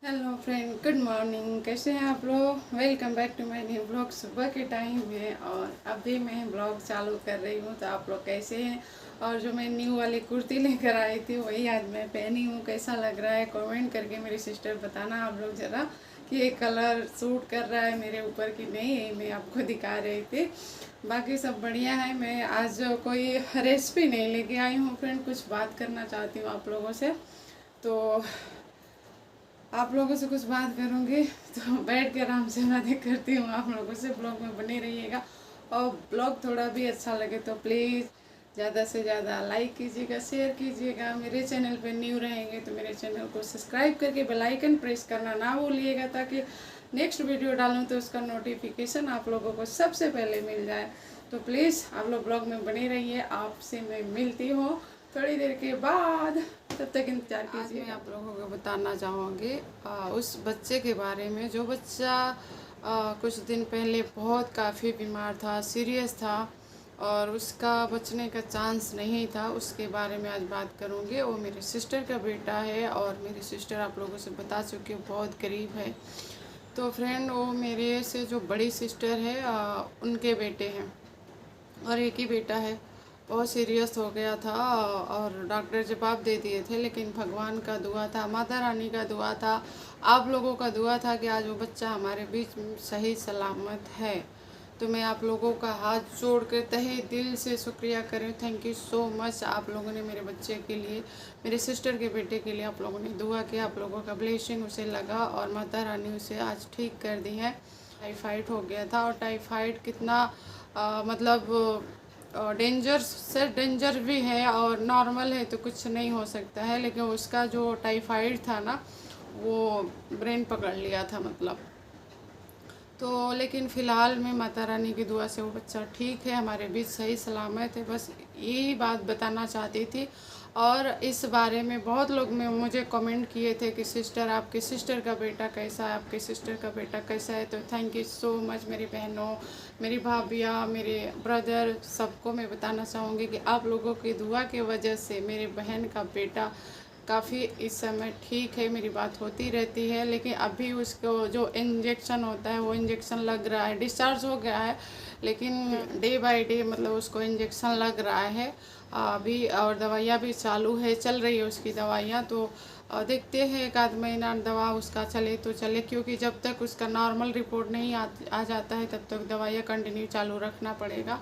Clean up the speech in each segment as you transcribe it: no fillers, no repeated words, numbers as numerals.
Hello friend, good morning. कैसे हैं आप लोग? Welcome back to my new blog. सुबह के टाइम है और अभी मैं ब्लॉग चालू कर रही हूँ। तो आप लोग कैसे हैं? और जो मैं न्यू वाली कुर्ती लेकर आई थी वही आज मैं पहनी हूँ। कैसा लग रहा है कमेंट करके मेरी सिस्टर बताना आप लोग ज़रा कि ये कलर सूट कर रहा है मेरे ऊपर कि नहीं। यही मैं आपको दिखा रही थी। बाकी सब बढ़िया है। मैं आज कोई रेसिपी नहीं लेके आई हूँ फ्रेंड, कुछ बात करना चाहती हूँ आप लोगों से। तो आप लोगों से कुछ बात करूँगी तो बैठ के आराम से बातें करती हूँ आप लोगों से। ब्लॉग में बने रहिएगा और ब्लॉग थोड़ा भी अच्छा लगे तो प्लीज़ ज़्यादा से ज़्यादा लाइक कीजिएगा, शेयर कीजिएगा। मेरे चैनल पे न्यू रहेंगे तो मेरे चैनल को सब्सक्राइब करके बेल आइकन प्रेस करना ना भूलिएगा, ताकि नेक्स्ट वीडियो डालूँ तो उसका नोटिफिकेशन आप लोगों को सबसे पहले मिल जाए। तो प्लीज़ आप लोग ब्लॉग में बने रहिए। आपसे मैं मिलती हूँ थोड़ी देर के बाद, तब तक इंतजार कीजिए। मैं आप लोगों को बताना चाहूँगी उस बच्चे के बारे में जो बच्चा कुछ दिन पहले बहुत काफ़ी बीमार था, सीरियस था और उसका बचने का चांस नहीं था। उसके बारे में आज बात करूँगी। वो मेरी सिस्टर का बेटा है और मेरी सिस्टर आप लोगों से बता चुकी है बहुत गरीब है। तो फ्रेंड, वो मेरे से जो बड़ी सिस्टर है उनके बेटे हैं और एक ही बेटा है। बहुत सीरियस हो गया था और डॉक्टर जवाब दे दिए थे, लेकिन भगवान का दुआ था, माता रानी का दुआ था, आप लोगों का दुआ था कि आज वो बच्चा हमारे बीच में सही सलामत है। तो मैं आप लोगों का हाथ जोड़ कर तहे दिल से शुक्रिया करें। Thank you so much. आप लोगों ने मेरे बच्चे के लिए, मेरे सिस्टर के बेटे के लिए आप लोगों ने दुआ किया। आप लोगों का ब्लेसिंग उसे लगा और माता रानी उसे आज ठीक कर दी है। टाइफाइड हो गया था और टाइफाइड कितना मतलब डेंजर से डेंजर भी है और नॉर्मल है तो कुछ नहीं हो सकता है, लेकिन उसका जो टाइफाइड था ना वो ब्रेन पकड़ लिया था मतलब। तो लेकिन फ़िलहाल में माता रानी की दुआ से वो बच्चा ठीक है, हमारे बीच सही सलामत है। बस यही बात बताना चाहती थी। और इस बारे में बहुत लोग में मुझे कमेंट किए थे कि सिस्टर, आपके सिस्टर का बेटा कैसा है, आपके सिस्टर का बेटा कैसा है। तो थैंक यू सो मच मेरी बहनों, मेरी भाभियाँ, मेरे ब्रदर, सबको मैं बताना चाहूँगी कि आप लोगों की दुआ की वजह से मेरे बहन का बेटा काफ़ी इस समय ठीक है। मेरी बात होती रहती है, लेकिन अभी उसको जो इंजेक्शन होता है वो इंजेक्शन लग रहा है। डिस्चार्ज हो गया है लेकिन डे बाय डे मतलब उसको इंजेक्शन लग रहा है अभी। और दवाइयाँ भी चालू है, चल रही है उसकी दवाइयाँ। तो देखते हैं एक आध महीना दवा उसका चले तो चले, क्योंकि जब तक उसका नॉर्मल रिपोर्ट नहीं आ जाता है तब तक दवाइयाँ कंटिन्यू चालू रखना पड़ेगा।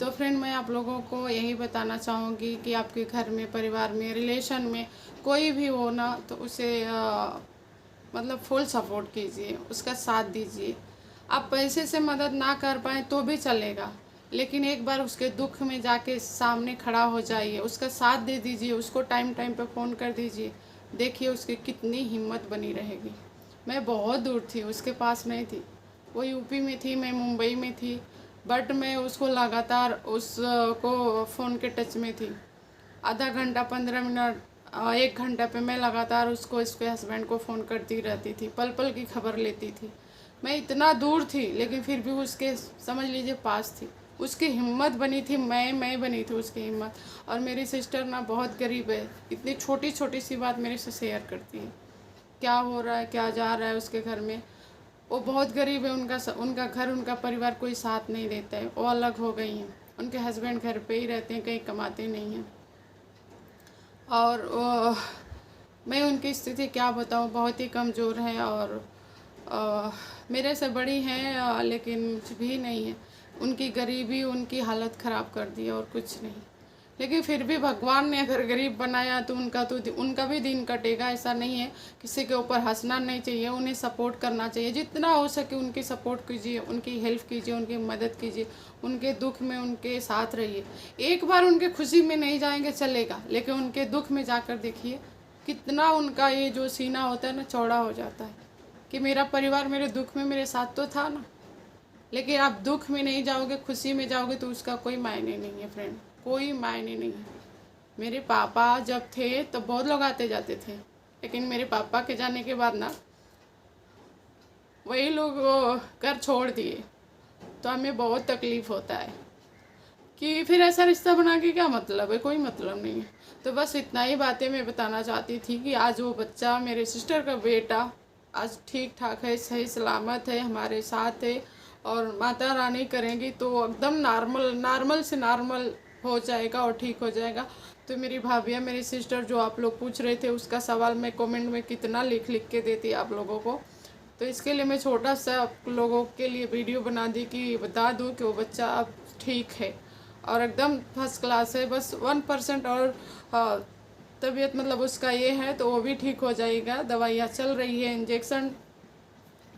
तो फ्रेंड, मैं आप लोगों को यही बताना चाहूँगी कि आपके घर में, परिवार में, रिलेशन में कोई भी हो ना तो उसे मतलब फुल सपोर्ट कीजिए, उसका साथ दीजिए। आप पैसे से मदद ना कर पाएँ तो भी चलेगा, लेकिन एक बार उसके दुख में जाके सामने खड़ा हो जाइए, उसका साथ दे दीजिए, उसको टाइम टाइम पे फ़ोन कर दीजिए। देखिए उसकी कितनी हिम्मत बनी रहेगी। मैं बहुत दूर थी, उसके पास नहीं थी। वो यूपी में थी, मैं मुंबई में थी, बट मैं उसको लगातार उसको फ़ोन के टच में थी। आधा घंटा, 15 मिनट, 1 घंटा पे मैं लगातार उसको, इसके हस्बैंड को फ़ोन करती रहती थी, पल पल की खबर लेती थी। मैं इतना दूर थी लेकिन फिर भी उसके समझ लीजिए पास थी। उसकी हिम्मत बनी थी, मैं बनी थी उसकी हिम्मत। और मेरी सिस्टर ना बहुत गरीब है, इतनी छोटी छोटी सी बात मेरे से शेयर करती है, क्या हो रहा है, क्या जा रहा है उसके घर में। वो बहुत गरीब है, उनका घर, उनका परिवार कोई साथ नहीं देता है, वो अलग हो गई हैं। उनके हस्बैंड घर पे ही रहते हैं, कहीं कमाते नहीं हैं। और मैं उनकी स्थिति क्या बताऊँ, बहुत ही कमज़ोर है और मेरे से बड़ी हैं लेकिन कुछ भी नहीं है। उनकी गरीबी उनकी हालत ख़राब कर दी और कुछ नहीं। लेकिन फिर भी भगवान ने अगर गरीब बनाया तो उनका भी दिन कटेगा, ऐसा नहीं है। किसी के ऊपर हंसना नहीं चाहिए, उन्हें सपोर्ट करना चाहिए। जितना हो सके उनकी सपोर्ट कीजिए, उनकी हेल्प कीजिए, उनकी मदद कीजिए, उनके दुख में उनके साथ रहिए। एक बार उनके खुशी में नहीं जाएंगे चलेगा, लेकिन उनके दुख में जाकर देखिए कितना उनका ये जो सीना होता है ना चौड़ा हो जाता है कि मेरा परिवार मेरे दुख में मेरे साथ तो था ना। लेकिन आप दुख में नहीं जाओगे, खुशी में जाओगे तो उसका कोई मायने नहीं है फ्रेंड, कोई मायने नहीं है। मेरे पापा जब थे तो बहुत लोग आते जाते थे, लेकिन मेरे पापा के जाने के बाद ना वही लोग घर छोड़ दिए। तो हमें बहुत तकलीफ़ होता है कि फिर ऐसा रिश्ता बना के क्या मतलब है, कोई मतलब नहीं है। तो बस इतना ही बातें मैं बताना चाहती थी कि आज वो बच्चा, मेरे सिस्टर का बेटा, आज ठीक ठाक है, सही सलामत है, हमारे साथ है। और माता रानी करेंगी तो एकदम नॉर्मल से नॉर्मल हो जाएगा और ठीक हो जाएगा। तो मेरी भाभियाँ, मेरी सिस्टर जो आप लोग पूछ रहे थे, उसका सवाल मैं कमेंट में कितना लिख के देती आप लोगों को। तो इसके लिए मैं छोटा सा आप लोगों के लिए वीडियो बना दी कि बता दूं कि वो बच्चा अब ठीक है और एकदम फर्स्ट क्लास है। बस 1% और तबीयत मतलब उसका ये है, तो वो भी ठीक हो जाएगा। दवाइयाँ चल रही है, इंजेक्शन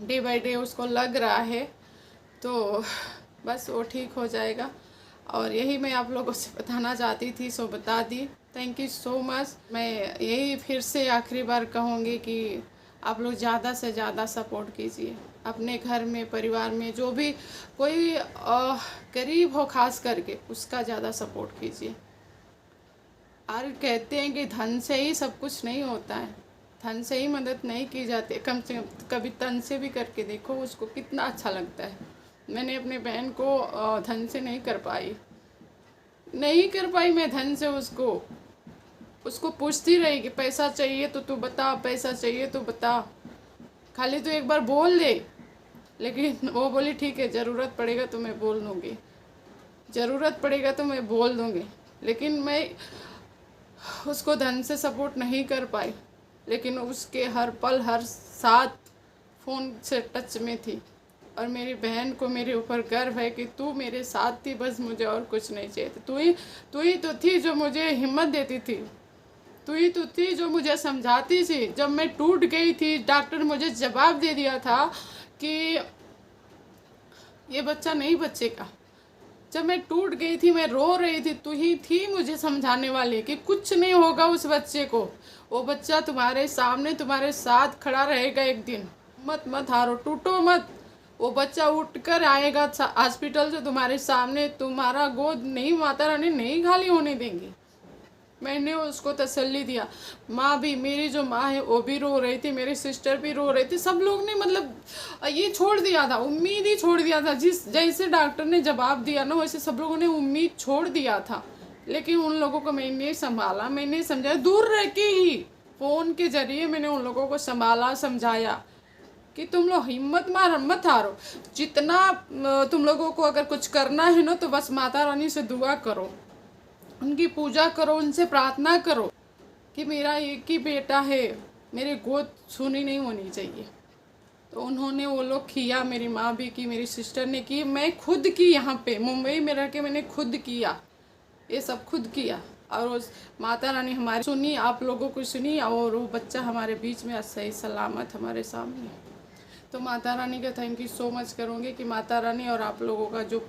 डे बाय डे उसको लग रहा है, तो बस वो ठीक हो जाएगा। और यही मैं आप लोगों से बताना चाहती थी, सो बता दी। Thank you so much. मैं यही फिर से आखिरी बार कहूँगी कि आप लोग ज़्यादा से ज़्यादा सपोर्ट कीजिए अपने घर में, परिवार में, जो भी कोई गरीब हो खास करके, उसका ज़्यादा सपोर्ट कीजिए। और कहते हैं कि धन से ही सब कुछ नहीं होता है, धन से ही मदद नहीं की जाती, कम से कम कभी तन से भी करके देखो, उसको कितना अच्छा लगता है। मैंने अपने बहन को धन से नहीं कर पाई मैं धन से। उसको पूछती रही कि पैसा चाहिए तो तू बता, पैसा चाहिए तो बता, खाली तो एक बार बोल दे। लेकिन वो बोली ठीक है, ज़रूरत पड़ेगा तो मैं बोल दूँगी, ज़रूरत पड़ेगा तो मैं बोल दूँगी। लेकिन मैं उसको धन से सपोर्ट नहीं कर पाई, लेकिन उसके हर पल हर साथ फ़ोन से टच में थी। और मेरी बहन को मेरे ऊपर गर्व है कि तू मेरे साथ थी, बस मुझे और कुछ नहीं चाहिए था। तू ही तो थी जो मुझे हिम्मत देती थी, तू ही तो थी जो मुझे समझाती थी। जब मैं टूट गई थी, डॉक्टर मुझे जवाब दे दिया था कि ये बच्चा नहीं बचेगा। जब मैं टूट गई थी, मैं रो रही थी, तू ही थी मुझे समझाने वाली कि कुछ नहीं होगा उस बच्चे को, वो बच्चा तुम्हारे सामने तुम्हारे साथ खड़ा रहेगा एक दिन। मत हारो, टूटो मत। वो बच्चा उठकर आएगा हॉस्पिटल से तुम्हारे सामने, तुम्हारा गोद नहीं, माता रानी नहीं खाली होने देंगी। मैंने उसको तसल्ली दिया। माँ भी, मेरी जो माँ है वो भी रो रही थी, मेरी सिस्टर भी रो रही थी। सब लोग ने मतलब ये छोड़ दिया था, उम्मीद ही छोड़ दिया था। जैसे डॉक्टर ने जवाब दिया ना, वैसे सब लोगों ने उम्मीद छोड़ दिया था। लेकिन उन लोगों को मैंने संभाला, मैंने समझाया, दूर रह के ही फ़ोन के जरिए मैंने उन लोगों को संभाला, समझाया कि तुम लोग हिम्मत मत हारो। जितना तुम लोगों को अगर कुछ करना है ना, तो बस माता रानी से दुआ करो, उनकी पूजा करो, उनसे प्रार्थना करो कि मेरा एक ही बेटा है, मेरे गोद सुनी नहीं होनी चाहिए। तो उन्होंने वो लोग किया, मेरी माँ भी की, मेरी सिस्टर ने की, मैं खुद की, यहाँ पे मुंबई में रह के मैंने खुद किया, ये सब खुद किया। और उस माता रानी हमारी सुनी, आप लोगों को सुनी, और वो बच्चा हमारे बीच में सही सलामत हमारे सामने। तो माता रानी का थैंक यू सो मच करूँगी कि माता रानी और आप लोगों का जो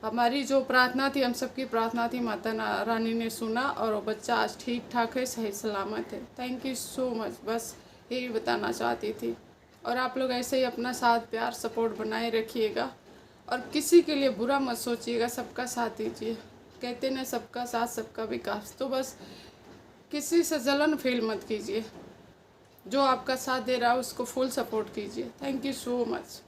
हमारी जो प्रार्थना थी, हम सबकी प्रार्थना थी, माता रानी ने सुना और वो बच्चा आज ठीक ठाक है, सही सलामत है। थैंक यू सो मच, बस यही बताना चाहती थी। और आप लोग ऐसे ही अपना साथ, प्यार, सपोर्ट बनाए रखिएगा और किसी के लिए बुरा मत सोचिएगा, सबका साथ दीजिए। कहते ना, सबका साथ सबका विकास। तो बस किसी से जलन फील मत कीजिए, जो आपका साथ दे रहा है उसको फुल सपोर्ट कीजिए। Thank you so much.